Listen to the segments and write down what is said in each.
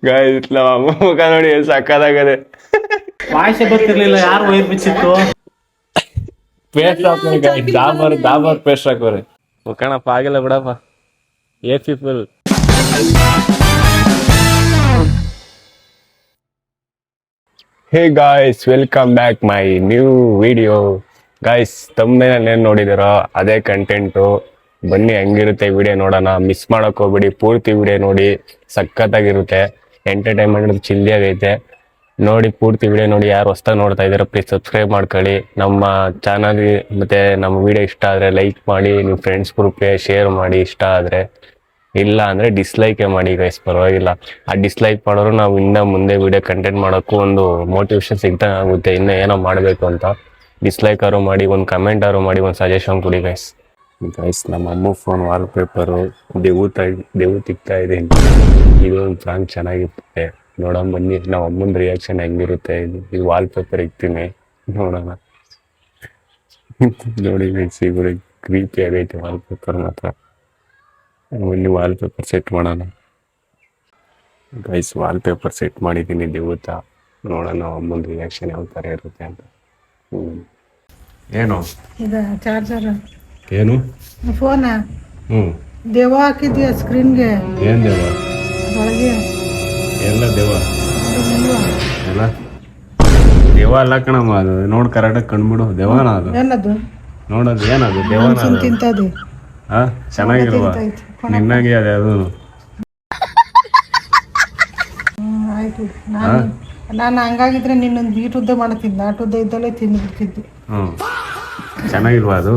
Guys ಇಟ್ಲ ಮುಖ ನೋಡಿ ಎಷ್ಟು ಸಕ್ಕದಾಗದೆ. ವಾಯ್ಸೆ ಗೊತ್ತಿರ್ಲಿಲ್ಲ, ಯಾರು ವೈರ್ ಬಿಚ್ಚಿತ್ತು. ಪೇಸ್ಟ್ ಹಾಕೋರಿ ಗಾಯ್ಸ್, ಡಾಬರ್ ಪೇಸ್ಟ್ ಹಾಕೋರಿ. ಮುಖಣಪ್ಪ ಆಗಿಲ್ಲ ಬಿಡಪ್ಪ, ಏ people. Hey guys, welcome back my new video. Guys ತಮ್ಮನೇಲಿ ಏನು ನೋಡಿದಿರೋ ಅದೇ ಕಂಟೆಂಟು. ಬನ್ನಿ ಹೆಂಗಿರುತ್ತೆ ವಿಡಿಯೋ ನೋಡೋಣ. ಮಿಸ್ ಮಾಡಕ್ ಹೋಗ್ಬಿಡಿ, ಪೂರ್ತಿ ವಿಡಿಯೋ ನೋಡಿ, ಸಖತ್ತಾಗಿರುತ್ತೆ. ಎಂಟರ್ಟೈನ್ಮೆಂಟ್ ಚಿಲ್ಲಿ ಆಗೈತೆ. ನೋಡಿ ಪೂರ್ತಿ ವಿಡಿಯೋ ನೋಡಿ. ಯಾರು ಹೊಸ್ದಾಗಿ ನೋಡ್ತಾ ಇದ್ದೀರಾ ಪ್ಲೀಸ್ ಸಬ್ಸ್ಕ್ರೈಬ್ ಮಾಡ್ಕೊಳ್ಳಿ. ನಮ್ಮ ಚಾನಲ್ ಮತ್ತೆ ನಮ್ಮ ವಿಡಿಯೋ ಇಷ್ಟ ಆದರೆ ಲೈಕ್ ಮಾಡಿ, ನಿಮ್ಮ ಫ್ರೆಂಡ್ಸ್ ಗ್ರೂಪ್ಗೆ ಶೇರ್ ಮಾಡಿ ಇಷ್ಟ ಆದರೆ. ಇಲ್ಲ ಅಂದರೆ ಡಿಸ್ಲೈಕೇ ಮಾಡಿ ಗೈಸ್, ಪರವಾಗಿಲ್ಲ. ಆ ಡಿಸ್ಲೈಕ್ ಮಾಡೋರು ನಾವು ಇನ್ನೂ ಮುಂದೆ ವಿಡಿಯೋ ಕಂಟೆಂಟ್ ಮಾಡೋಕ್ಕೂ ಒಂದು ಮೋಟಿವೇಶನ್ ಸಿಗ್ತಾ ಆಗುತ್ತೆ, ಇನ್ನೂ ಏನೋ ಮಾಡಬೇಕು ಅಂತ. ಡಿಸ್ಲೈಕ್ ಆರು ಮಾಡಿ, ಒಂದು ಕಮೆಂಟ್ ಆರು ಮಾಡಿ, ಒಂದು ಸಜೆಷನ್ ಕೊಡಿ ಗೈಸ್. ಗೈಸ್ ನಮ್ಮ ಅಮ್ಮ ಫೋನ್ ವಾಲ್ಪೇಪರು ದೇವು ತಿಕ್ತಾ ಇದ್ದೀನಿ. ಇದು ಒಂದು ಪ್ರಾಂಕ್ ಚೆನ್ನಾಗಿರುತ್ತೆ, ನೋಡೋಣ ಬನ್ನಿ. ನಾವು ಅಮ್ಮನ ರಿಯಾಕ್ಷನ್ ಹೆಂಗಿರುತ್ತೆ. ಇದು ವಾಲ್ಪೇಪರ್ ಇಕ್ತೀನಿ, ನೋಡೋಣ. ನೋಡಿ ಗೈಸ್, ಇವರು ಕ್ರೀಪಿ ಆಗೈತೆ ವಾಲ್ಪೇಪರ್ ಮಾತ್ರ. ಬನ್ನಿ ವಾಲ್ಪೇಪರ್ ಸೆಟ್ ಮಾಡೋಣ ಗೈಸ್. ವಾಲ್ಪೇಪರ್ ಸೆಟ್ ಮಾಡಿದ್ದೀನಿ ದೇವತ, ನೋಡೋಣ ಅಮ್ಮನ ರಿಯಾಕ್ಷನ್ ಯಾವ ಥರ ಇರುತ್ತೆ ಅಂತ. ಏನು ಇದು ಚಾರ್ಜರ್ ಏನು ಫೋನ ದೇವ ಹಾಕಿದ್ಯಾ ಸ್ಕ್ರೀನ್ಗೆ? ಏನು ದೇವ? ಒಳಗೆ ಎಲ್ಲ ದೇವ ಎಲ್ಲ ದೇವ ಅಲ್ಲ ಕಣಮ್ಮ, ಅದು ನೋಡಿ ಕರೆಕ್ಟಾಗಿ ಕಂಡ್ಬಿಡು. ದೇವನ ಅದು? ಏನದು ನೋಡೋದು ಏನದು? ದೇವನ ಅದು? ತಿಂತದೆ. ಹಾ, ಚೆನ್ನಾಗಿಲ್ವ? ನಿನ್ನಾಗೆ ಅದೇ ಅದು. ಆಯ್ತು, ನಾನು ಹಂಗಾಗಿದ್ರೆ ನಿನ್ನೊಂದು ಬೀಟುದ್ದ ಮಾಡ್ತಿದ್ದೆ, ನಾಟುದ್ದ ಇದ್ದಲ್ಲೇ ತಿಂದ್ಬಿಡ್ತಿದ್ದೆ. ಚೆನ್ನಾಗಿಲ್ವಾ ಅದು?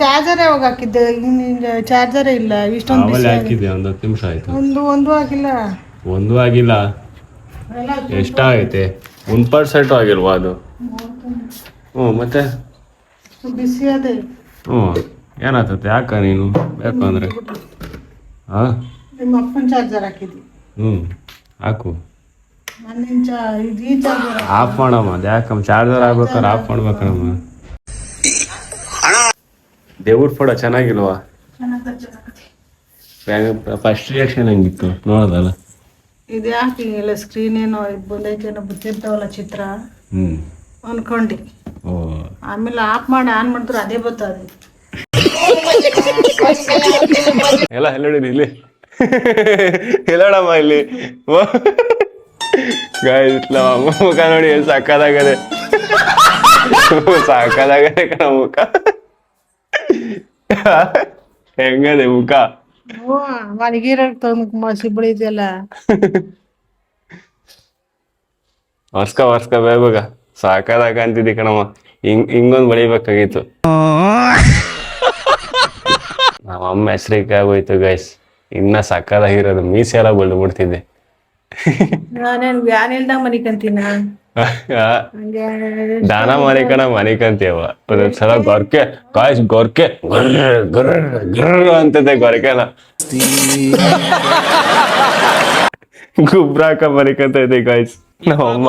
ಚಾರ್ಜರೇ ಯಾವಾಗ ಹಾಕಿದ್ದೆ? ಚಾರ್ಜರೇ ಇಲ್ಲ. ಇಷ್ಟೊಂದು ಹಾಕಿದ್ದೆ, ಒಂದು 10 ನಿಮಿಷ ಆಯ್ತು. ಒಂದು ಆಗಿಲ್ಲ. ಒಂದು ಆಗಿಲ್ಲ? ಎಷ್ಟಾಗೈತೆ? 1% ಆಗಿಲ್ವಾ ಅದು? ಮತ್ತೆ ಬಿಸಿ ಅದೇ. ಏನಾಗ್ತದೆ? ಯಾಕ ನೀನು ಬೇಕು ಅಂದ್ರೆ ನಿಮ್ಮ ಅಪ್ಪನ ಚಾರ್ಜರ್ ಹಾಕಿದ್ವಿ. ಹಾಕು. ಈ ಚಾರ್ಜರ್ ಆಫ್ ಮಾಡಮ್ಮ. ಅದು ಯಾಕಮ್ಮ ಚಾರ್ಜರ್ ಆಗ್ಬೇಕಾದ್ರೆ ಆಫ್ ಮಾಡ್ಬೇಕಮ್ಮ. ದೇವ್ರ ಫೋಟೋ ಚೆನ್ನಾಗಿಲ್ವಾ? ಫಸ್ಟ್ ರಿಯಾಕ್ಷನ್ ಹೆಂಗಿತ್ತು ನೋಡೋದಲ್ಲ? ಇದು ಯಾಕೆ ಹಿಂಗೆಲ್ಲ ಸ್ಕ್ರೀನ್ ಏನೋ ಬಂದೈತೇನೋ ಗೊತ್ತಿರ್ತಾವಲ್ಲ ಚಿತ್ರ ಅನ್ಕೊಂಡು. ಆಮೇಲೆ ಆಫ್ ಮಾಡಿ ಆನ್ ಮಾಡಿದ್ರು ಅದೇ ಬರ್ತದೆ. ಎಲ್ಲ ಎಲ್ಲೋಡಿನಿ ಇಲ್ಲಿ ಎಲ್ಲೋಡಮ್ಮ ಇಲ್ಲಿ. ಗಾಯಿಸ್ಲ ಮುಖ ನೋಡಿ ಎಷ್ಟು ಸಕ್ಕದಾಗದೆ, ಸಾಕಾಗದೆ ಕಣ ಮುಖ. ಹೆಂಗದೆ ಮುಖ? ಮಲಗಿರ ಸಿಬ್ಬಳಿ ಇದೆಯಲ್ಲ, ವರ್ಸ್ಕ ಬೇಗ ಸಾಕಾದಾಗ ಅಂತಿದ್ದಿ ಕಣಮ್ಮ. ಹಿಂಗೊಂದು ಬೆಳಿಬೇಕಾಗಿತ್ತು. ನಮ್ಮ ಅಮ್ಮ ಹೆಸರಿಗೆ ಆಗೋಯ್ತು ಗೈಸ್. ಇನ್ನ ಸಕ್ಕದಾಗಿರೋದು ಮೀಸೆ ಎಲ್ಲ ಬಿಡ್ತಿದ್ದೆ. ನಾನೇನು ವ್ಯಾನ್ ಇಲ್ದಾಗ ಮನಿಕಂತೀನ? ದಾನ ಮನಿಕಂತೀಯವ. ಒಂದೊಂದ್ಸಲ ಗೊರ್ಕೆ ಗಾಯ್ಸ್, ಗೊರ್ಕೆ ಗರ್ ಅಂತದೆ ಗೊರಕೆನ. ಗುಬ್ರಾಕ ಮನಿಕಂತ ಇದೆ ಗಾಯ್ಸ್ ನಮ್ಮಮ್ಮ.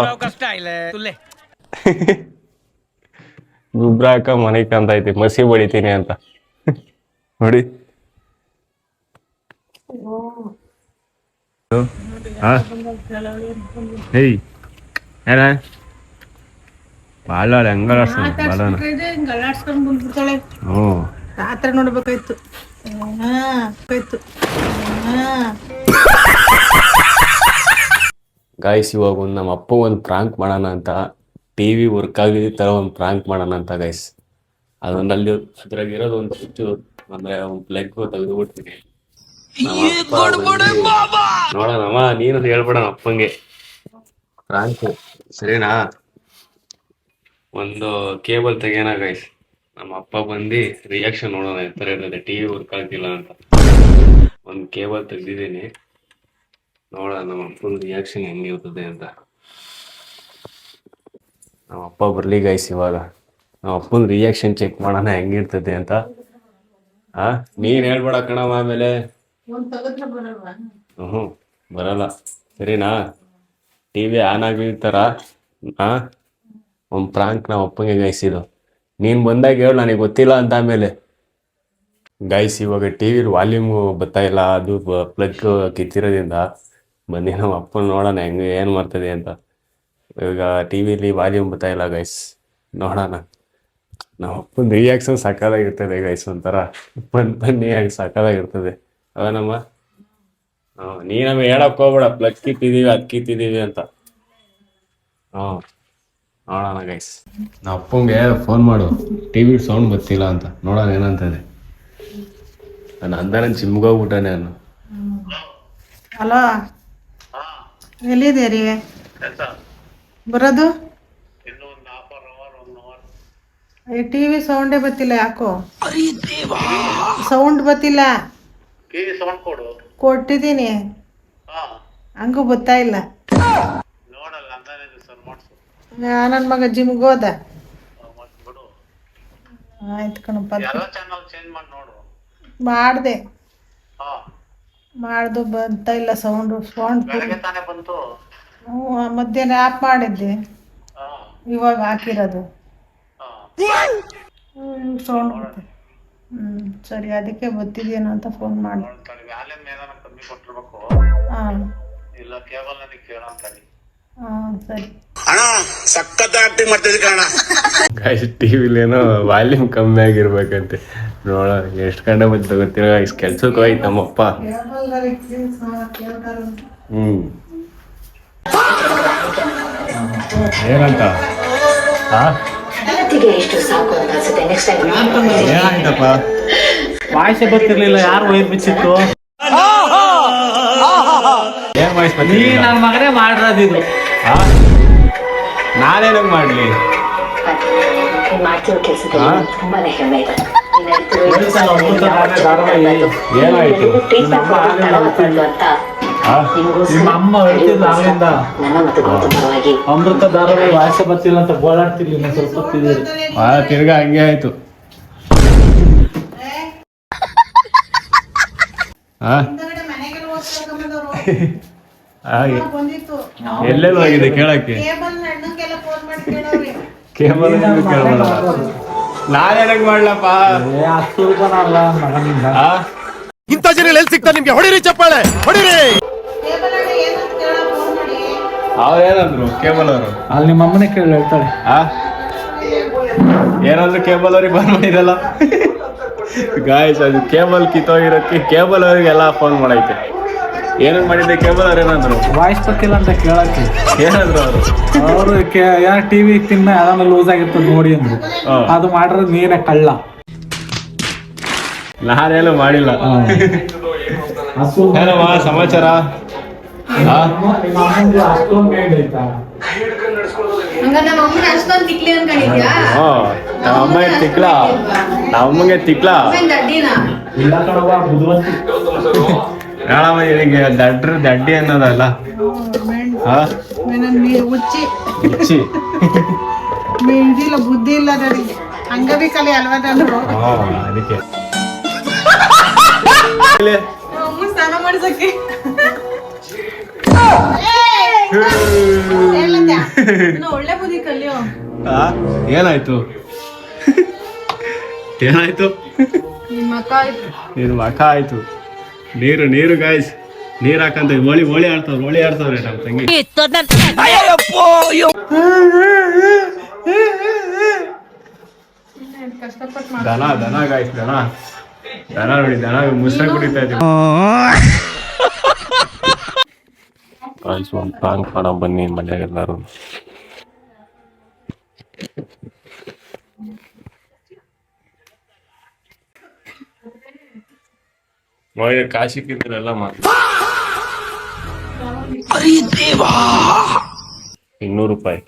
ಗುಬ್ರಾಕ ಮನಿಕಂತ ಐತಿ, ಮಸಿ ಬಡಿತೀನಿ ಅಂತ ನೋಡಿ. ಏಯ್ ಏನ ಬಾಳ ಗಲಾಡ್ಸ್ಕೊಂಡ್ ಬಂದ್ಬಿಡ್ತಾಳೆ. ರಾತ್ರಿ ನೋಡ್ಬೇಕಾಯ್ತು. ಗಾಯ್ಸ್ ಇವಾಗ ನಮ್ಮ ಅಪ್ಪ ಒಂದು ಪ್ರಾಂಕ್ ಮಾಡೋಣ ಅಂತ, ಟಿವಿ ವರ್ಕ್ ಆಗಿದ್ದ ತರ ಒಂದು ಪ್ರಾಂಕ್ ಮಾಡೋಣ ಅಂತ ಗೈಸ್. ಅದರಲ್ಲಿ ಅದ್ರಾಗಿರೋದು ಒಂದು ಸ್ವಿಚ್ ಅಂದ್ರೆ ಒಂದು ಪ್ಲಗ್ ತೆಗೆದುಬಿಡ್ತೀನಿ. ನೋಡೋಣಮ್ಮ, ನೀನು ಹೇಳ್ಬೇಡ ನಮ್ಮ ಅಪ್ಪಂಗೆ ಪ್ರಾಂಕ್, ಸರಿನಾ? ಒಂದು ಕೇಬಲ್ ತೆಗೆಯೋಣ ಗೈಸ್. ನಮ್ಮ ಅಪ್ಪ ಬಂದು ರಿಯಾಕ್ಷನ್ ನೋಡೋಣ ಯಾವ ಥರ ಇರ್ತದೆ. ಟಿವಿ ವರ್ಕ್ ಆಗ್ತಿಲ್ಲ ಅಂತ ಒಂದು ಕೇಬಲ್ ತೆಗ್ದಿದ್ದೀನಿ, ನೋಡೋಣ ನಮ್ಮ ಅಪ್ಪನ ರಿಯಾಕ್ಷನ್ ಹೆಂಗಿರ್ತದೆ ಅಂತ. ನಮ್ಮ ಅಪ್ಪ ಬರಲಿ ಗೈಸ್. ಇವಾಗ ನಮ್ಮ ಅಪ್ಪನ ರಿಯಾಕ್ಷನ್ ಚೆಕ್ ಮಾಡೋಣ ಹೆಂಗಿರ್ತದೆ ಅಂತ. ನೀನು ಹೇಳ್ಬೇಡ ಕಣವ ಆಮೇಲೆ. ಬರಲ್ಲ, ಸರಿನಾ? ಟಿವಿ ಆನ್ ಆಗಿರ್ತಾರ. ಒಂದು ಪ್ರಾಂಕ್ ನಮ್ಮ ಅಪ್ಪಂಗೆ ಗೈಸ್ ಇದು. ನೀನು ಬಂದಾಗ ಹೇಳು, ನನಗೆ ಗೊತ್ತಿಲ್ಲ ಅಂತ ಆಮೇಲೆ. ಗೈಸ್ ಇವಾಗ ಟಿವಿ ವಾಲ್ಯೂಮ್ ಬರ್ತಾ ಇಲ್ಲ, ಅದು ಪ್ಲಗ್ ಕಿತ್ತಿರೋದ್ರಿಂದ ಬನ್ನಿ ನಮ್ಮ ಅಪ್ಪನ ನೋಡೋಣ ಹೆಂಗೆ ಏನು ಮಾಡ್ತದೆ ಅಂತ. ಇವಾಗ ಟಿ ವಿಲಿ ವಾಲ್ಯೂಮ್ ಬರ್ತಾ ಇಲ್ಲ ಗೈಸ್, ನೋಡೋಣ. ನಮ್ಮ ಅಪ್ಪನ ರಿಯಾಕ್ಷನ್ ಸಕ್ಕದಾಗಿರ್ತದೆ ಗೈಸ್, ಒಂಥರ ಬನ್ನಿ ಆಗಿ ಸಕ್ಕದಾಗಿರ್ತದೆ ಅವನಮ್ಮ. ನೀನಮ್ಮ ಹೇಳಕ್ ಹೋಗ್ಬೇಡ, ಪ್ಲಗ್ ಕಿತ್ತಿದೀವಿ ಅದು ಕಿತ್ತಿದೀವಿ ಅಂತ. ನೋಡೋಣ ಗೈಸ್. ನಮ್ಮ ಅಪ್ಪಂಗೆ ಫೋನ್ ಮಾಡು, ಟಿ ವಿ ಸೌಂಡ್ ಬರ್ತಿಲ್ಲ ಅಂತ, ನೋಡೋಣ ಏನಂತದೆ. ನಾನು ಅಂದಾನ ಜಿಮ್ಗೋಗ್ಬಿಟ್ಟಾನೆ ನಾನು. ಹಲೋ, ಎಲ್ಲಿದ್ದೀರಿ ಬರೋದು? ಈ ಟಿ ವಿ ಸೌಂಡೇ ಬರ್ತಿಲ್ಲ, ಯಾಕೋ ಸೌಂಡ್ ಬರ್ತಿಲ್ಲ. ಕೊಟ್ಟಿದ್ದೀನಿ, ಹಂಗೂ ಬರ್ತಾ ಇಲ್ಲ. ನನ್ನ ಮಗ ಜಿಮ್ಗೆ ಹೋದ. ಆಯ್ತು ಕಣಪ್ಪ, ಮಾಡಿದೆ ಮಾಡ್ದು ಬರ್ತಾ ಇಲ್ಲ ಸೌಂಡು. ಮಧ್ಯಾಹ್ನ ಆಫ್ ಮಾಡಿದ್ದೆ, ಇವಾಗ ಹಾಕಿರೋದು ಸೌಂಡ್ ಬರುತ್ತೆ. ಸರಿ, ಅದಕ್ಕೆ ಬರ್ತಿದ್ಯೇನೋ ಅಂತ ಫೋನ್ ಮಾಡಿ. ಹಾಂ ಸರಿ. ಗಾಯ್ಸ್ ಟಿವಿಲೇನೋ ವಾಲ್ಯೂಮ್ ಕಮ್ಮಿ ಆಗಿರ್ಬೇಕಂತೆ, ನೋಡ ಎಷ್ಟು ಗಂಟೆ ಬಂತು ಗೊತ್ತಿಲ್ಲ. ಕೆಲ್ಸಕ್ಕೆ ಹೋಯ್ತು ನಮ್ಮಪ್ಪ. ಏನಂತ ಏನಾಯ್ತಪ್ಪ? ವಾಯ್ಸೇ ಬರ್ತಿರ್ಲಿಲ್ಲ, ಯಾರು ವೈರ್ ಬಿಚ್ಚಿತ್ತು? ಏನ್ ವಾಯ್ಸ್ ನೀ ನನ್ನ ಮಗನೇ ಮಾಡಿರೋದಿದು. ನಾನೇನಂಗ್ ಮಾಡ್ಲಿ? ಏನಾಯ್ತು? ನಿಮ್ಮ ಅಮ್ಮ ಹೇಳ್ತಿದ್ಲು ಆಗ್ಲಿಂದ, ಅಮೃತ ಧಾರಾವಾಹಿ ವಾಯ್ಸೇ ಬರ್ತಿಲ್ಲ ಅಂತ ಗೋಳಾಡ್ತಿರ್ಲಿ. ಸ್ವಲ್ಪ ಹೊತ್ತಿದ್ದೀರಿ, ತಿರ್ಗಾ ಹಂಗೆ ಆಯ್ತು. ಎಲ್ಲೆಲ್ಲ ಹೋಗಿದೆ ಕೇಳಕ್ಕೆ? ಕೇಬಲ್ ಕೇಳಬೇಡ, ನಾನೇನಂಗ್ ಮಾಡ್ಲಪ್ಪ? ಹತ್ತು ರೂಪಾಯಿನಲ್ಲ ಮಗನಿಂದ. ಇಂಥ ಜನ ಎಲ್ಲಿ ಸಿಗ್ತಾರೆ ನಿಮ್ಗೆ? ಹೊಡಿರಿ ಚಪ್ಪಾಳೆ, ಹೊಡಿರಿ. ಅವ್ರೇನಂದ್ರು ಕೇಬಲ್ ಅವರು? ಅಲ್ಲಿ ನಿಮ್ಮ ಅಮ್ಮನೇ ಕೇಳಿ ಹೇಳ್ತಾಳೆ. ಏನಾದ್ರು ಕೇಬಲ್ ಅವ್ರಿಗೆ ಫೋನ್ ಮಾಡಿದಲ್ಲ ಗಾಯ್ಸ್, ಅದು ಕೇಬಲ್ ಕಿತ್ತೋಗಿರೋಕ್ಕೆ ಕೇಬಲ್ ಅವ್ರಿಗೆಲ್ಲ ಫೋನ್ ಮಾಡೈತೆ. ಏನಂಗ್ ಮಾಡಿದ್ದೆ ಕೇಬಲ್ ಅವ್ರು? ಏನಾದ್ರು ವಾಯ್ಸ್ ಬರ್ತಿಲ್ಲ ಅಂತ ಕೇಳಕ್ಕೆ. ಏನಂದ್ರು ಅವರು? ಯಾರು ಟಿವಿ ತಿನ್ನ ಯಾವ್ದಾನ ಲೂಸ್ ಆಗಿರ್ತದೆ ನೋಡಿ ಅಂದ್ರು. ಅದು ಮಾಡಿರೋದು ನೀನೇ ಕಳ್ಳ. ನಾನೇನು ಮಾಡಿಲ್ಲ. ಏನಮ್ಮ ಸಮಾಚಾರ? ನಮ್ಮಮ್ಮ ತಿಕ್ಲ, ನಮ್ಮಮ್ಮಗೆ ತಿಕ್ಲ ಹೇಳಮ್ಮ. ನಿನಗೆ ದಡ್ಡಿ ಅನ್ನೋದಲ್ಲ, ಹುಚ್ಚಿ ಹುಚ್ಚಿ ಇದಿಲ್ಲ, ಬುದ್ಧಿ ಇಲ್ಲ ನನಗೆ. ಹಂಗಬಿ ಕಲಿ ಅಲ್ವಾ ನಾನು? ಅದಕ್ಕೆ ಸ್ನಾನ ಮಾಡಿಸಕ್ಕೆ ಒಳ್ಳೆ ಬುದ್ಧಿ ಕಲಿಯೋ. ಏನಾಯ್ತು? ಏನಾಯ್ತು? ನಿನ್ನ ಮಕ ಆಯ್ತು. ನೀರು ನೀರು ಗಾಯ್ಸ್, ನೀರ್ ಹಾಕಂತ ಹೋಳಿ ಆಡ್ತಾವ್ರೆ ನಮ್ಮ ತಂಗಿ. ದನ ಗಾಯ್ಸ್, ದನ ನೋಡಿ, ದನ ಮುಸ್ರ ಕುಡಿತಾ ಇದ್ದೀವಿ. ಗಾಯ್ಸ್ ಒಂದು ಪ್ರಾಂಕ್ ಮಾಡ ಬನ್ನಿ ಮನ್ಯಾಗ ಎಲ್ಲಾರು. ಕಾಶಿ ಕಿಂದ್ರೆಲ್ಲ ಮಾಡಿ 200 ರೂಪಾಯಿ.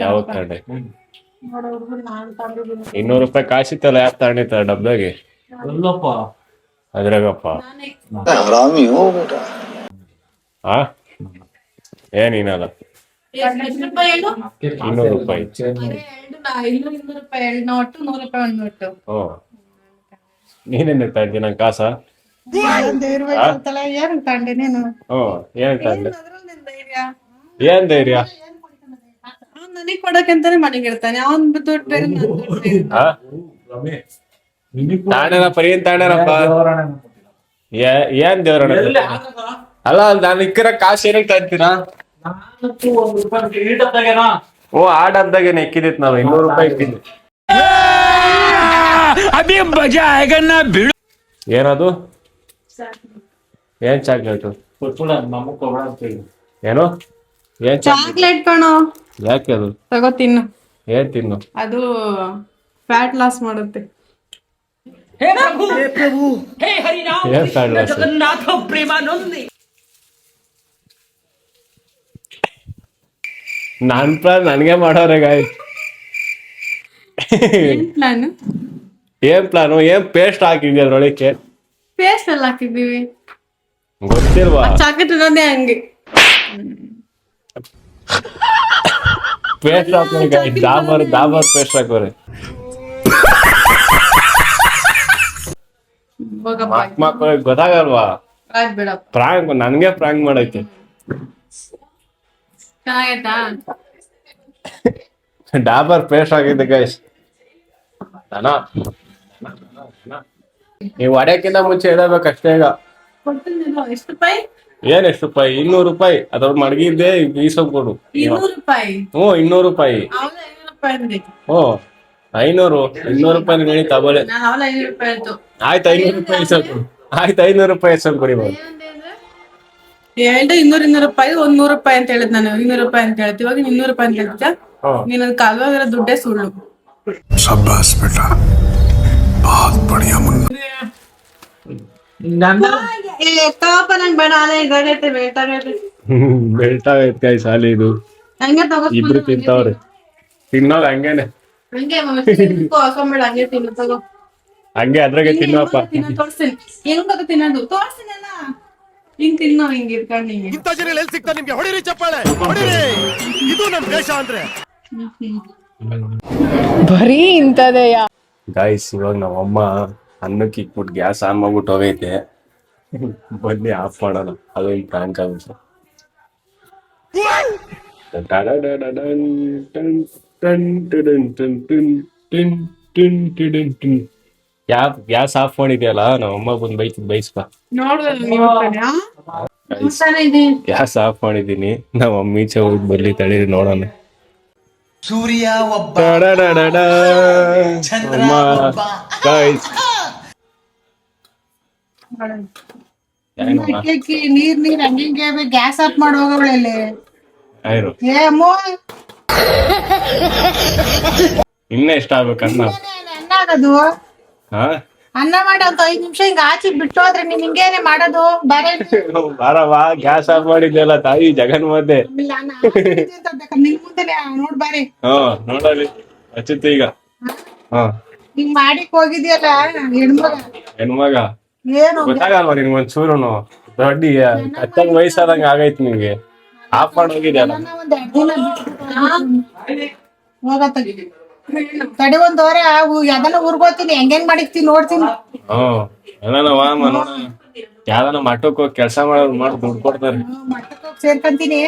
ಯಾವ ತಗೊಂಡೆ? 200 ರೂಪಾಯಿ ಕಾಶಿತ್ತಲ್ಲ, ಯಾಕೆ ತಗೊಂಡಿತ್ತ ಡಬ್ದಾಗೆ? ಅದ್ರಾಗಪ್ಪ ಏನಿನಲ್ಲ 200 ರೂಪಾಯಿ. ಓ, ನೀನೇನ್ ತಗೊಂಡಿ? ನಂಗೆ ಕಾಸ? ಏನ್ ಕಂಡೆ ನೀನು? ಓ, ಏನ್ ತಗೊಂಡೆ? ಏನ್ ಧೈರ್ಯ? ನನಗ್ ಕೊಡಕಂತಾನೆ ಮನೆಗೆ ಇರ್ತಾನೆ ಅವನ್ ದುಡ್ಡು ಬೇರೆ. ತಾಣೇನಪ್ಪ, ಏನ್ ತಾಣೇನಪ್ಪ? ಏನ್ ದೇವ್ರಣ್ಣ? ಅಲ್ಲ ನಾನು ಇಕ್ಕರ ಕಾಸು ಏನಕ್ಕೆ ತರ್ತೀರಾ? ನಾನಂತೂ 1 ರೂಪಾಯಿ ಈ ಡಬ್ಬದಾಗೇನೋ ಓ ಆ ಡಬ್ದಾಗೇನೆ ಇಕ್ಕಿದಿತ್ತು ನಾನು 200 ರೂಪಾಯಿ ಇಕ್ಕಿದ್ದೆ. ಏನದು? ಏನ್ ಚಾಕ್ಲೇಟು? ಕೊಟ್ಬಿಡ ನಮಗ್ ಕೊಡ ಅಂತ ಹೇಳಿ. ಏನು? ಏನ್ ಚಾಕ್ಲೇಟ್ ಕಣೋ, ಯಾಕೆ ಅದು? ತಗೋ ತಿನ್ನು. ಏನ್ ತಿನ್ನು? ಅದು ಫ್ಯಾಟ್ ಲಾಸ್ ಮಾಡುತ್ತೆ. ಏನ್ ಫ್ಯಾಟ್ ಲಾಸ್? ನನ್ ಪ್ಲಾನ್ ನನ್ಗೆ ಮಾಡೋರೆ ಗಾಯ್ಸ್. ಏನ್ ಪ್ಲಾನ್? ಏನ್ ಪ್ಲಾನು? ಏನ್ ಪೇಸ್ಟ್ ಹಾಕಿದ್ಯ ಅದ್ರೊಳಕ್ಕೆ? ಪೇಸ್ಟ್ ಎಲ್ಲ ಹಾಕಿದೀವಿ. ಗೊತ್ತಿಲ್ವಾ? ಚಾಕ್ಲೇಟ್ ಅನ್ನೋದೇ ಹಂಗೆ. ಪೇಸ್ಟ್ ಹಾಕೋರಿ ಗಾಯ್ಸ್, ಡಾಬರ್ ಪೇಸ್ಟ್ ಹಾಕೋರಿ. ಹೋಗಪ್ಪ, ಗೊತ್ತಾಗಲ್ವಾ? ಆಯ್ತು ಬಿಡಪ್ಪ. ಪ್ರಾಂಕ್ ನನ್ಗೆ ಪ್ರಾಂಕ್ ಮಾಡೈತೆ. ಚೆನ್ನಾಗೈತಾ? ಡಾಬರ್ ಪೇಸ್ಟ್ ಹಾಕಿದ್ದೆ ಗೈಸ್. ನೀವು ಹೊಡೆಯಕ್ಕಿಂತ ಮುಂಚೆ ಹೇಳಬೇಕಷ್ಟೇ. ಈಗ ಕೊಡ್ತೀನಿ, ಎಷ್ಟು ರೂಪಾಯಿ? ಏನ್ ಎಷ್ಟು ರೂಪಾಯಿ? 200 ರೂಪಾಯಿ. ಅದ್ರ ಮಡಗಿದ್ದೆ ಈಸೊಂದು ಕೊಡು. 200 ರೂಪಾಯಿ? 200 ರೂಪಾಯಿ. ಅವಳು 500 ರೂಪಾಯಿ ಅಂದೆ. 200 ರೂಪಾಯಿ ಹೇಳಿ ತಗೊಳ್ಳಿ. ನಾನು ಅವಳು 500 ರೂಪಾಯಿ ಆಯ್ತು. ಆಯ್ತು 500 ರೂಪಾಯಿ ಇಸ್ಕೊಂಡು ಕೊಡು. ಆಯ್ತು 500 ರೂಪಾಯಿ ಇಸ್ಕೊಂಡು ಕೊಡಿ ಬಾಬು. ಹೇಳ್ದೆ 200 ರೂಪಾಯಿ, 100 ರೂಪಾಯಿ ಅಂತ ಹೇಳಿದ್ ನಾನು. 200 ರೂಪಾಯಿ ಅಂತ ಹೇಳ್ತಿ, ಇವಾಗ 200 ರೂಪಾಯಿ ಅಂತ ಹೇಳ್ತಿದ್ದ. ನೀನ್ ಅದ್ ಕಾಲ್ವಾಗಿರೋ ದುಡ್ಡೇ ಸುಳ್ಳು. शाबाश बेटा, बहुत बढ़िया मुन्ना। ನನ್ನ ತಗೋಪ್ಪ, ನಂಗೆ ಬೇಡ. ಅದೇ ಇದಾಗೈತೆ, ಬೇಕಾಗೈತೆ. ಬೆಳ್ತಾಗೈತೆ ಗೈಸ್ ಹಾಲಿ ಇದು. ಹಂಗೆ ತಗೋ. ಇಬ್ರು ತಿಂತಾವ್ರೆ. ತಿನ್ನೋದು ಹಂಗೇನೆ. ಹಂಗೆ ಹಾಕೊಂಬೇಡ, ಹಂಗೆ ತಿನ್ನು, ತಗೋ. ಹಂಗೆ ಅದ್ರಾಗೆ ತಿನ್ನೋಪ್ಪ. ತೋರ್ಸ್ತೀನಿ ಹೆಂಗ್ ಗೊತ್ತ ತಿನ್ನೋದು, ತೋರ್ಸ್ತೀನಲ್ಲ. ಹಿಂಗ್ ತಿನ್ನೋ, ಹಿಂಗ್ ಇಟ್ಕೊಂಡು ಹಿಂಗೆ. ಇಂಥ ಜನ ಎಲ್ಲಿ ಸಿಗ್ತಾರೆ ನಿಮ್ಗೆ? ಹೊಡಿರಿ ಚಪ್ಪಾಳೆ, ಹೊಡಿರಿ. ಇದು ನಮ್ ದೇಶ ಅಂದ್ರೆ. ಬರೀ ಇಂತದೆಯ. ಗಾಯ್ಸ್ ಇವಾಗ ನಮ್ಮಮ್ಮ ಅನ್ನಕ್ಕೆ ಇಕ್ಬಿಟ್ಟು ಗ್ಯಾಸ್ ಆನ್ ಮಾಡ್ಬಿಟ್ಟು ಹೋಗೈತೆ. ಬನ್ನಿ ಆಫ್ ಮಾಡೋಣ, ಅದೊಂದು ಪ್ರಾಂಕ್ ಆಗುತ್ತೆ. ಗ್ಯಾಸ್ ಆಫ್ ಮಾಡಿದ್ಯಲ್ಲ, ನಮ್ಮಮ್ಮ ಬಂದು ಬೈಸ್ಬಾ. ಗ್ಯಾಸ್ ಆಫ್ ಮಾಡಿದೀನಿ. ನಮ್ಮ ಮಮ್ಮಿ ಈಚೆ ಹೋಗಿ ಬರ್ಲಿ ತಡೀರಿ ನೋಡೋಣ. ಸೂರ್ಯ ಒಬ್ಬ, ಚಂದ್ರ ಒಬ್ಬ. ನೀರ್ ಹಂಗೆ ಗ್ಯಾಸ್ ಆಫ್ ಮಾಡಿ ಹೋಗವಳೆ. ಇನ್ನ ಎಷ್ಟ ಆಗ್ಬೇಕನ್ನ ಅನ್ನ ಆಗೋದು. ಹಾ ಅನ್ನ ಮಾಡಿ ಒಂದು 5 ನಿಮಿಷ ಹಿಂಗ ಆಚಿ ಬಿಟ್ಟು ಹೋದ್ರೆ ನೀನ್ ಹಿಂಗೇನೆ ಮಾಡೋದು. ಬೇರೆ ಬಾರವಾ, ಗ್ಯಾಸ್ ಆಫ್ ಮಾಡಿದ್ಯಲ್ಲ ತಾಯಿ ಜಗನ್ ಮಧ್ಯೆ. ನಿನ್ ಮುಂದೆ ನೋಡ್ ಬಾರಿ. ನೋಡಲಿ ಹಚ್ಚುತ್ತೆ ಈಗ. ಹಿಂಗ್ ಮಾಡಿಕ್ ಹೋಗಿದ್ಯಲ್ಲ ಹೆಣ್ಮಗ, ಏನು ಗೊತ್ತಾಗಲ್ವಾ ನಿನ್ಗೆ ಒಂಚೂರುನು? ದೊಡ್ಡ ಕತ್ತಂಗ್ ವಯಸ್ಸಾದಂಗ ಆಗೈತ್ ನಿಂಗೆ. ಆಫ್ ಮಾಡಿ ಹೋಗಿದ್ಯಲ್ಲ. ಒಂದ್ 2 ದಿನ ಹೋಗತ್ತ ತಡಿ, 1 ವಾರ ಯಾವ್ದನ ಊರ್ಗೋತೀನಿ, ಹೆಂಗ್ ಮಾಡಿಕ್ತೀನಿ ನೋಡ್ತೀನಿ. ನೋಡೋಣ. ಯಾವ್ದಾನ ಮಠಕ್ಕೆ ಹೋಗಿ ಕೆಲಸ ಮಾಡೋದು ಮಾಡಿ ದುಡ್ಡು ಕೊಡ್ತಾರೆ. ಮಟ್ಟಕ್ಕೆ ಹೋಗಿ ಸೇರ್ಕಂತೀನಿ.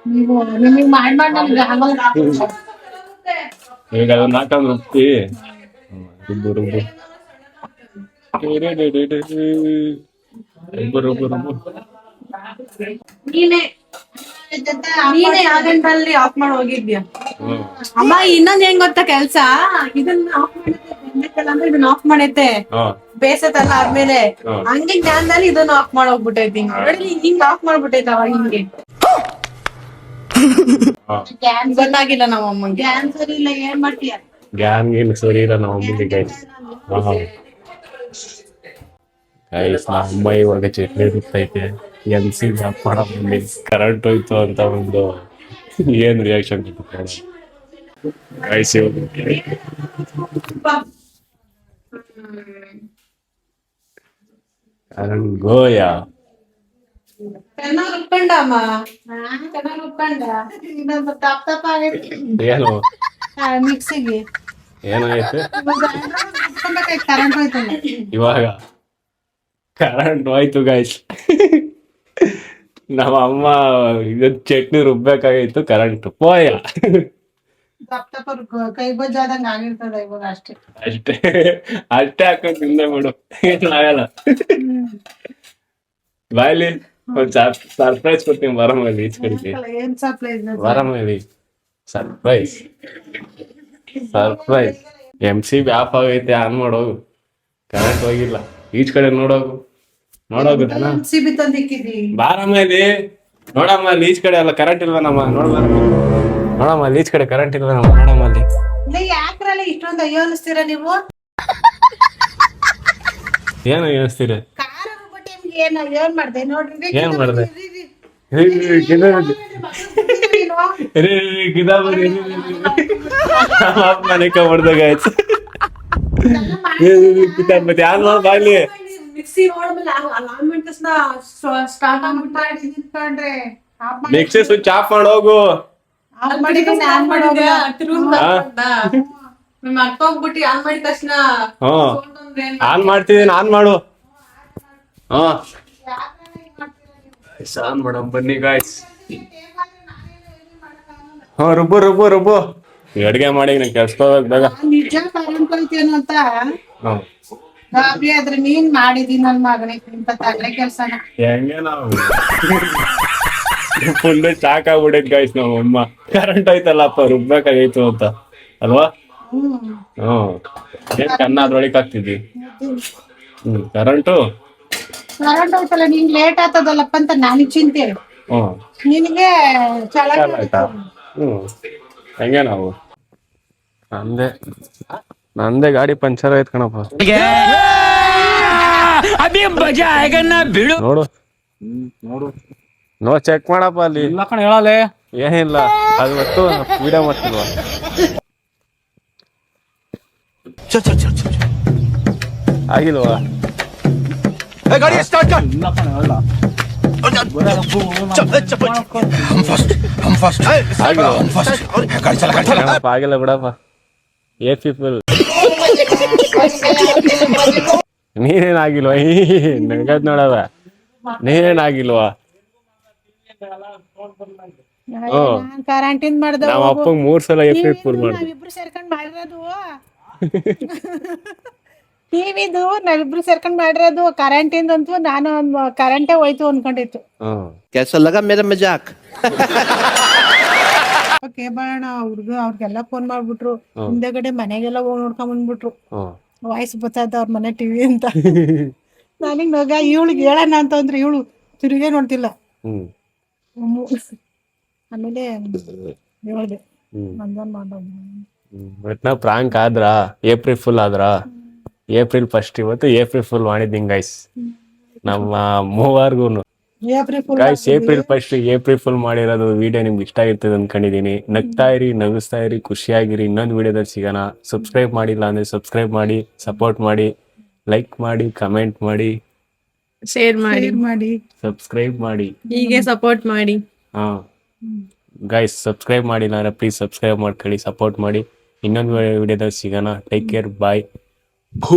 ನೀವು ನಿಮಗ್ ಮಾಡಿ ನನ್ಗೆ ಆಗಲ್ಲ. ಈಗ ಅದನ್ನ ಹಾಕೊಂಡ್ ರುಬ್ಬಿ ರುಬ್ಬು ರುಬ್ಬು ರುಬ್ಬು ರುಬ್ಬು. ನೀನೇ ಆ ಗಂಟಲ್ಲಿ ಆಫ್ ಮಾಡಿ ಹೋಗಿದ್ಯಾ? ಅಮ್ಮ ಇನ್ನೊಂದ್ ಹೆಂಗ್ ಗೊತ್ತಾ ಕೆಲ್ಸ? ಇದನ್ನ ಆಫ್ ಮಾಡಿದ್ದೆ ಅಂದ್ರೆ ಇದನ್ನ ಆಫ್ ಮಾಡೈತೆ, ಬೇಸತ್ತಲ್ಲ ಆದ್ಮೇಲೆ. ಹಂಗೆ ಜ್ಞಾನದಲ್ಲಿ ಇದನ್ನ ಆಫ್ ಮಾಡಿ ಹೋಗ್ಬಿಟ್ಟೈತಿ. ಹಿಂಗ್ ಆಫ್ ಮಾಡ್ಬಿಟ್ಟೈತೆ ಅವಾಗ ಹಿಂಗೆ. ಗೊತ್ತಾಗಿಲ್ಲ ನಮ್ಮ ಅಮ್ಮಂಗೆ. ಗ್ಯಾನ್ ಸರಿ ಇಲ್ಲ, ಏನ್ ಮಾಡ್ತೀಯ? ಗ್ಯಾನ್ ಗೀನ್ ಸರಿ ಇಲ್ಲ ನಮ್ಮ ಅಮ್ಮಗೆ ಗೈಸ್. ಗೈಸ್ ನಮ್ಮ ಅಮ್ಮ ಇವಾಗ ಚಟ್ನಿ ರುಬ್ತೈತೆ. ಎಲ್ಸಿ ಮಾಡ ಬಂದಿ ಕರೆಂಟ್ ಹೋಯ್ತು ಅಂತ ಒಂದು ಏನ್ ರಿಯಾಕ್ಷನ್ ಗೈಸ್. ಕರೆಂಟ್ ಗೋಯ. ಚೆನ್ನಾಗ್ ರುಬ್ಕೊಂಡ ಅಮ್ಮ, ಚೆನ್ನಾಗ್ ರುಬ್ಕೊಂಡ. ಇನ್ನೊಂದು ತಪ್ಪ ಆಗೈತಿ ಏನು ಮಿಕ್ಸಿಗೆ. ಏನಾಯ್ತು ಕರೆಂಟ್ ಹೋಯ್ತಲ್ಲ ಇವಾಗ? ಕರೆಂಟ್ ಹೋಯ್ತು ಗೈಸ್. ನಮ್ಮ ಅಮ್ಮ ಇದನ್ ಚಟ್ನಿ ರುಬ್ಬೇಕಾಗಿತ್ತು, ಕರೆಂಟ್ ಪೋಯ. ತಪ್ಪ ಕೈ ಬಜ್ಜ ಆದಂಗ ಆಗಿರ್ತದ ಇವಾಗ ಅಷ್ಟೇ. ಅಷ್ಟೇ ಅಷ್ಟೇ ಹಾಕೊಂಡ್ ತಿಂದೆ ಬಿಡು, ಏನಾಗಲ್ಲ. ಬಾಯ್ಲಿ ಒಂದ್ ಸರ್ಪ್ರೈಸ್ ಕೊಡ್ತೀನಿ ಬರ ಮೇಲೆ ಈಚ್ ಕಡೆಗೆ ಏನ್ ಸರ್ಪ್ರೈಸ್ ಬರ ಮೇಲೆ ಸರ್ಪ್ರೈಸ್ MCB ಆಫ್ ಆಗೈತೆ ಆನ್ ಮಾಡೋಗು ಕರೆಂಟ್ ಹೋಗಿಲ್ಲ ಈಚ್ ಕಡೆ ನೋಡೋಗು ಸಿಬಿ ತಂದಿಕ್ಕಿದಿ ಬಾರ ಮೇಲೆ ನೋಡಮ್ಮ ಅಲ್ಲಿ ಈಚ್ ಕಡೆ ಅಲ್ಲ ಕರೆಂಟ್ ಇಲ್ವನಮ್ಮ ನೋಡಮ್ಮ ಅಲ್ಲಿ ಈಚ್ ಕಡೆ ಕರೆಂಟ್ ಇಲ್ವನಮ್ಮ ನೋಡಮ್ಮ ಅಲ್ಲಿ ಇಲ್ಲ ಯಾಕ್ರಲ್ಲ ಇಷ್ಟೊಂದು ಅಯ್ಯೋ ಅನಿಸ್ತೀರ ನೀವು ಏನು ಅನಿಸ್ತೀರ ಕಾರ ಬಿಟ್ಟು ನಿಮ್ಗೆ ಏನ್ ಮಾಡ್ದೆ ನೋಡ್ರಿ ಏನ್ ಮಾಡ್ದೆ? ಮನೆಕ ಮಾಡ್ದಾಗ ಆಯ್ತು ಯಾರು ನೋಡ್ ಬಾಯ್ಲಿ ಮಿಕ್ಸಿ ನೋಡ್ಮೇಲೆ ಆನ್ ಮಾಡಿದ ತಕ್ಷಣ ಸ್ಟಾರ್ಟ್ ನಿಂತ್ಕೊಂಡ್ರೆ ಮಿಕ್ಸಿ ಸ್ವಿಚ್ ಆಫ್ ಮಾಡೋಗು ಆಫ್ ಮಾಡಿದ್ರೆ ಆನ್ ಮಾಡೋಗ ಮರ್ತ ಹೋಗ್ಬಿಟ್ಟು ಆನ್ ಮಾಡಿದ ತಕ್ಷಣ ಆನ್ ಮಾಡ್ತಿದ್ದೀನಿ ಆನ್ ಮಾಡು ಆನ್ ಮಾಡಮ್ ಬನ್ನಿ ಗಾಯ್ಸ್ ರುಬ್ಬು ಅಡ್ಗೆ ಮಾಡಿ ಕೆಲ್ಸದಾಗ ನಿಜ ಕರೆಂಟ್ ಹೋಯ್ತೇನು ಅಂತ ಗಾಬರಿ ಆದ್ರೆ ನೀನ್ ಮಾಡಿದಿ ನನ್ ಮಗನೇ ಇಂತ ತಗಲೆ ಕೆಲ್ಸನ ಹೆಂಗೆ ನಾವು ಫುಲ್ ಚಾಕ್ ಆಗ್ಬಿಡೈತ್ ಗಾಯ್ಸ್ ನಮ್ಮ ಅಮ್ಮ ಕರೆಂಟ್ ಹೋಯ್ತಲ್ಲಪ್ಪ ರುಬ್ಬೇಕಾಗಿತ್ತು ಅಂತ ಅಲ್ವಾ ಏನ್ ಕನ್ನ ಅದ್ರೊಳಗೆ ಹಾಕ್ತಿದ್ವಿ ಕರೆಂಟು ಕರೆಂಟ್ ಹೋಯ್ತಲ್ಲ ನಿಂಗ್ ಲೇಟ್ ಆಗ್ತದಲ್ಲಪ್ಪ ಅಂತ ನನಗ್ ಚಿಂತೆ ನಿನಗೆ ಆಯ್ತಾ ಹೆಂಗೆ ನಾವು ನಂದೇ ಗಾಡಿ ಪಂಚರ್ ಆಯ್ತು ಕಣಪ್ಪ ನೋಡು ಚೆಕ್ ಮಾಡಪ್ಪ ಅಲ್ಲಿ ಇಲ್ಲ ಕಣ ಹೇಳಲೆ ಏನಿಲ್ಲ ಅದು ಮತ್ತು ವಿಡಿಯೋ ಮಾಡ್ತಿಲ್ವ ಆಗಿಲ್ವಾ गाड़ी स्टार्ट कर ಇಲ್ಲ ಕಣ ಹೇಳಲ್ಲ हम फर्स्ट ಆಗಿಲ್ವಾ हम फर्स्ट गाड़ी चला ಏನಪ್ಪ, ಆಗಿಲ್ಲ ಬಿಡಪ್ಪ ಪೀಪಲ್ ನೀನೇನಾಗಿಲ್ವಾ ನಗದ್ ನೋಡವ ನೀನೇನಾಗಿಲ್ವಾ ಕರೆಂಟ್ ಇಂದ ಮಾಡ್ದ ನಮ್ಮ ಅಪ್ಪಂಗ್ 3 ಸಲ ಫುಲ್ ಮಾಡ್ದೆ ನಾವಿಬ್ರು ಸೇರ್ಕೊಂಡ್ ಮಾಡಿರೋದು ಟಿವಿದು ನಾವಿಬ್ರು ಸೇರ್ಕೊಂಡ್ ಮಾಡಿರೋದು ಕರೆಂಟ್ ಇಂದಂತೂ ನಾನು ಕರೆಂಟೇ ಹೋಯ್ತು ಅನ್ಕೊಂಡಿತ್ತು कैसा लगा मेरा मजाक ಕೇಬಾಣ ಅವ್ರಿಗೆಲ್ಲ ಫೋನ್ ಮಾಡ್ಬಿಟ್ರು ಹಿಂದೆಗಡೆ ಮನೆಗೆಲ್ಲ ಹೋಗಿ ನೋಡ್ಕೊಂಡ್ ಬಂದ್ಬಿಟ್ರು ವಾಯ್ಸ್ ಬರ್ತದ ಅವ್ರ ಮನೆ ಟಿವಿ ಅಂತ ನನಗ್ ನಗ ಇವಳಿಗೆ ಹೇಳೋಣ ಅಂತ ಅಂದ್ರೆ ಇವಳು ತಿರುಗೇ ನೋಡ್ತಿಲ್ಲ ಆಮೇಲೆ ಹೇಳ್ದೆ ಮಂದನ್ ಮಾಡೋದು ಪ್ರಾಂಕ್ ಆದ್ರ ಏಪ್ರಿಲ್ ಫುಲ್ ಆದ್ರ ಏಪ್ರಿಲ್ ಫಸ್ಟ್ ಇವತ್ತು ಏಪ್ರಿಲ್ ಫುಲ್ ಮಾಡಿದ್ದೀನಿ ಗೈಸ್ ನಮ್ಮ ಮೂವರ್ಗೂನು guys April first April fool ಮಾಡಿರೋದು ವಿಡಿಯೋ ನಿಮ್ಗೆ ಇಷ್ಟ ಆಗಿರ್ತದೆ ಅನ್ಕೊಂಡಿದೀನಿ ನಗ್ತಾ ಇರಿ ನಗಿಸ್ತಾ ಇರಿ ಖುಷಿಯಾಗಿರಿ ಇನ್ನೊಂದು ವಿಡಿಯೋದಲ್ಲಿ ಸಿಗೋಣ ಸಬ್ಸ್ಕ್ರೈಬ್ ಮಾಡಿಲ್ಲ ಅಂದ್ರೆ ಸಬ್ಸ್ಕ್ರೈಬ್ ಮಾಡಿ ಸಪೋರ್ಟ್ ಮಾಡಿ ಲೈಕ್ ಮಾಡಿ ಕಮೆಂಟ್ ಮಾಡಿ ಶೇರ್ ಮಾಡಿ ಸಬ್ಸ್ಕ್ರೈಬ್ ಮಾಡಿ ಹೀಗೆ ಸಪೋರ್ಟ್ ಮಾಡಿ ಗೈಸ್ ಸಬ್ಸ್ಕ್ರೈಬ್ ಮಾಡಿಲ್ಲ ಅಂದ್ರೆ ಪ್ಲೀಸ್ ಸಬ್ಸ್ಕ್ರೈಬ್ ಮಾಡ್ಕೊಳ್ಳಿ ಸಪೋರ್ಟ್ ಮಾಡಿ ಇನ್ನೊಂದು ವಿಡಿಯೋದಲ್ಲಿ ಸಿಗೋಣ ಟೇಕ್ ಕೇರ್ ಬಾಯ್ ಭೂ